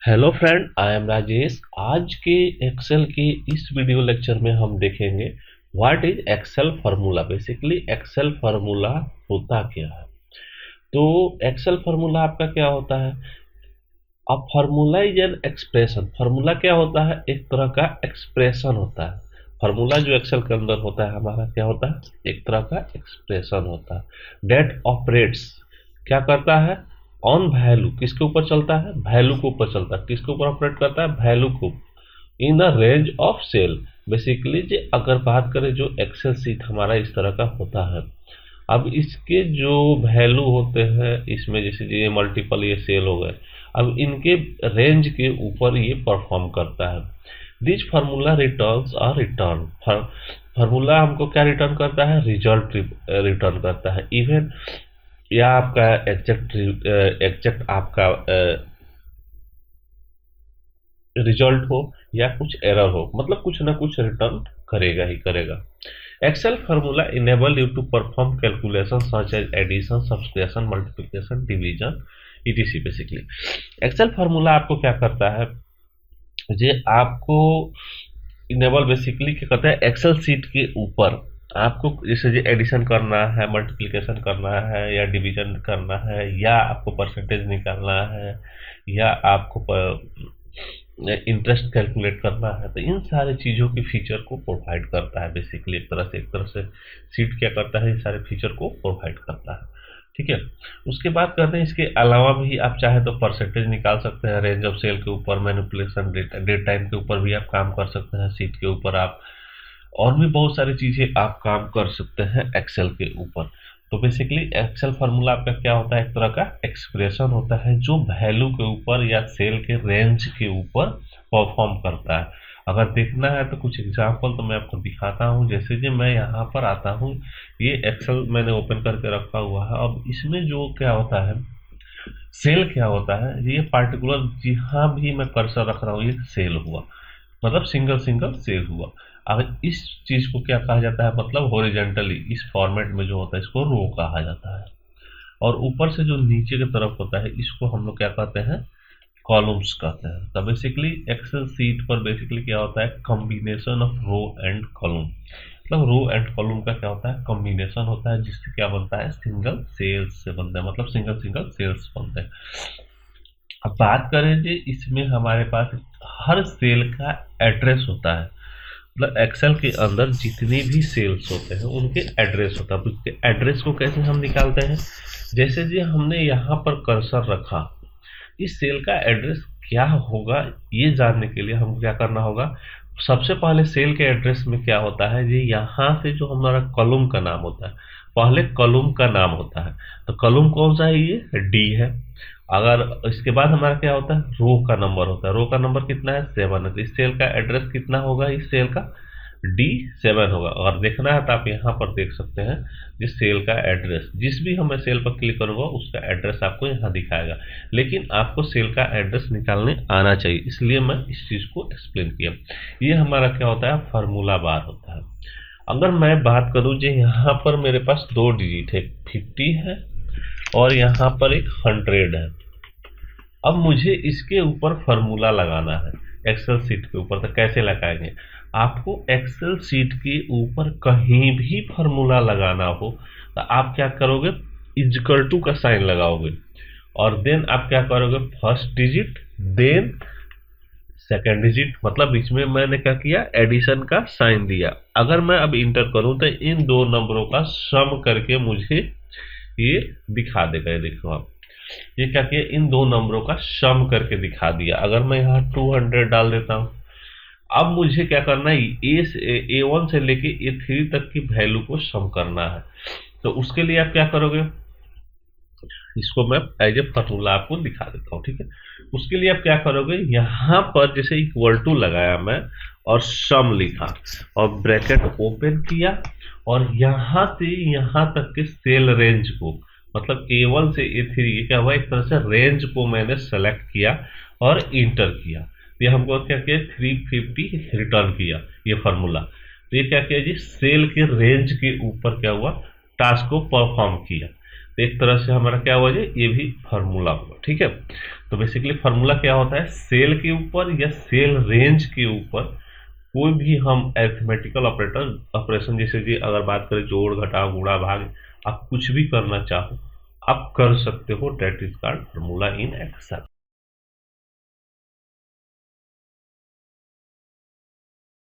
Hello friend, I am Rajesh. आज के Excel के इस वीडियो लेक्चर में हम देखेंगे what is Excel formula. Basically Excel formula होता क्या है। तो एक्सेल फार्मूला आपका क्या होता है। अब formula is an expression. Formula क्या होता है, एक तरह का एक्सप्रेशन होता है। फार्मूला जो एक्सेल के अंदर होता है हमारा क्या होता है, एक तरह का एक्सप्रेशन होता है। डेट ऑपरेट्स क्या करता है, ऑन वैल्यू। किसके ऊपर चलता है, वैल्यू के ऊपर चलता है। किसके ऊपर ऑपरेट करता है, वैल्यू को, in the range of cell. Basically जो अगर बात करें, जो एक्सेल सीट हमारा इस तरह का होता है। अब इसके जो वैल्यू होते हैं इसमें, जैसे ये मल्टीपल ये सेल हो गए, अब इनके रेंज के ऊपर ये परफॉर्म करता है। This formula returns are return. Formula हमको क्या रिटर्न करता है, रिजल्ट रिटर्न करता है। इवन या आपका एग्जैक्ट आपका रिजल्ट हो या कुछ एरर हो, मतलब कुछ ना कुछ रिटर्न करेगा ही करेगा। Excel formula enable you to perform calculation such as addition, subtraction, multiplication, division, ETC. Basically Excel formula आपको क्या करता है, ये आपको इनेबल बेसिकली क्या करता है, एक्सेल सीट के ऊपर आपको जैसे ये एडिशन करना है, मल्टीप्लिकेशन करना है, या डिवीजन करना है, या आपको परसेंटेज निकालना है, या आपको इंटरेस्ट कैलकुलेट करना है, तो इन सारे चीज़ों के फीचर को प्रोवाइड करता है। बेसिकली एक तरह से सीट क्या करता है, इन सारे फीचर को प्रोवाइड करता है। ठीक है, उसके बाद करते हैं इसके अलावा भी आप चाहे तो परसेंटेज निकाल सकते हैं, रेंज ऑफ सेल के ऊपर, मैनिपुलेशन, डेट टाइम के ऊपर भी आप काम कर सकते हैं, सीट के ऊपर आप और भी बहुत सारी चीज़ें आप काम कर सकते हैं एक्सेल के ऊपर। तो बेसिकली एक्सेल फार्मूला आपका क्या होता है, एक तरह का एक्सप्रेशन होता है जो वैल्यू के ऊपर या सेल के रेंज के ऊपर परफॉर्म करता है। अगर देखना है तो कुछ एग्जांपल तो मैं आपको दिखाता हूँ। जैसे कि मैं यहाँ पर आता हूँ, ये एक्सेल मैंने ओपन करके रखा हुआ है। अब इसमें जो क्या होता है, सेल क्या होता है, ये पार्टिकुलर जहाँ भी मैं कर्सर रख रहा हूँ ये सेल हुआ, मतलब सिंगल सिंगल सेल हुआ। अब इस चीज को क्या कहा जाता है, मतलब हॉरिजॉन्टली इस फॉर्मेट में जो होता है इसको रो कहा जाता है, और ऊपर से जो नीचे की तरफ होता है इसको हम लोग क्या कहते हैं, कॉलम्स कहते हैं। तो बेसिकली एक्सेल सीट पर बेसिकली क्या होता है, combination of row and column. मतलब रो एंड कॉलम का क्या होता है, कॉम्बिनेशन होता है, जिससे क्या बनता है, सिंगल सेल्स से बनता है, मतलब सिंगल सिंगल सेल्स बनते हैं। अब बात करें जी, इसमें हमारे पास हर सेल का एड्रेस होता है। मतलब एक्सेल के अंदर जितने भी सेल्स होते हैं उनके एड्रेस होता है। उसके एड्रेस को कैसे हम निकालते हैं, जैसे जी हमने यहाँ पर कर्सर रखा, इस सेल का एड्रेस क्या होगा ये जानने के लिए हमको क्या करना होगा। सबसे पहले सेल के एड्रेस में क्या होता है जी, यहाँ से जो हमारा कॉलम का नाम होता है, पहले कॉलम का नाम होता है। तो कॉलम कौन सा है, ये डी है। अगर इसके बाद हमारा क्या होता है, रो का नंबर होता है। रो का नंबर कितना है, 7 है। तो इस सेल का एड्रेस कितना होगा, इस सेल का D7 होगा। अगर देखना है तो आप यहाँ पर देख सकते हैं, जिस सेल का एड्रेस, जिस भी मैं सेल पर क्लिक करूँगा उसका एड्रेस आपको यहाँ दिखाएगा। लेकिन आपको सेल का एड्रेस निकालने आना चाहिए, इसलिए मैं इस चीज़ को एक्सप्लेन किया। ये हमारा क्या होता है, फार्मूला बार होता है। अगर मैं बात करूँ जो यहाँ पर मेरे पास 2 डिजिट है, 50 है और यहाँ पर एक 100 है। अब मुझे इसके ऊपर फार्मूला लगाना है एक्सेल सीट के ऊपर। तो कैसे लगाएंगे, आपको एक्सेल सीट के ऊपर कहीं भी फार्मूला लगाना हो तो आप क्या करोगे, इक्वल टू का साइन लगाओगे, और देन आप क्या करोगे, first digit then second digit, मतलब बीच में मैंने क्या किया, एडिशन का साइन दिया। अगर मैं अब इंटर करूं तो इन दो नंबरों का सम करके मुझे ये दिखा देगा। ये देखो आप, ये क्या किया, इन दो नंबरों का सम करके दिखा दिया। अगर मैं यहाँ 200 डाल देता हूँ, अब मुझे क्या करना है, A1 से लेके A3 तक की वैल्यू को सम करना है। तो उसके लिए आप क्या करोगे, इसको मैं एज ए फार्मूला आपको दिखा देता हूँ। ठीक है, उसके लिए आप क्या करोगे, यहाँ पर जैसे इक्वल टू लगाया मैं और सम लिखा और ब्रैकेट ओपन किया, और यहाँ से यहाँ तक के सेल रेंज को, मतलब A1 से A3, ये क्या हुआ, एक तरह से रेंज को मैंने सेलेक्ट किया और इंटर किया। ये हमको क्या किया, 350 रिटर्न किया ये फार्मूला। तो ये क्या किया जी, सेल के रेंज के ऊपर क्या हुआ, टास्क को परफॉर्म किया। तो एक तरह से हमारा क्या हुआ, ये भी फार्मूला हुआ। ठीक है, तो बेसिकली फार्मूला क्या होता है, सेल के ऊपर या सेल रेंज के ऊपर कोई भी हम अरिथमेटिकल ऑपरेशन, जैसे कि अगर बात करें जोड़ घटाव गुणा भाग, आप कुछ भी करना चाहो आप कर सकते हो। That is called formula in Excel.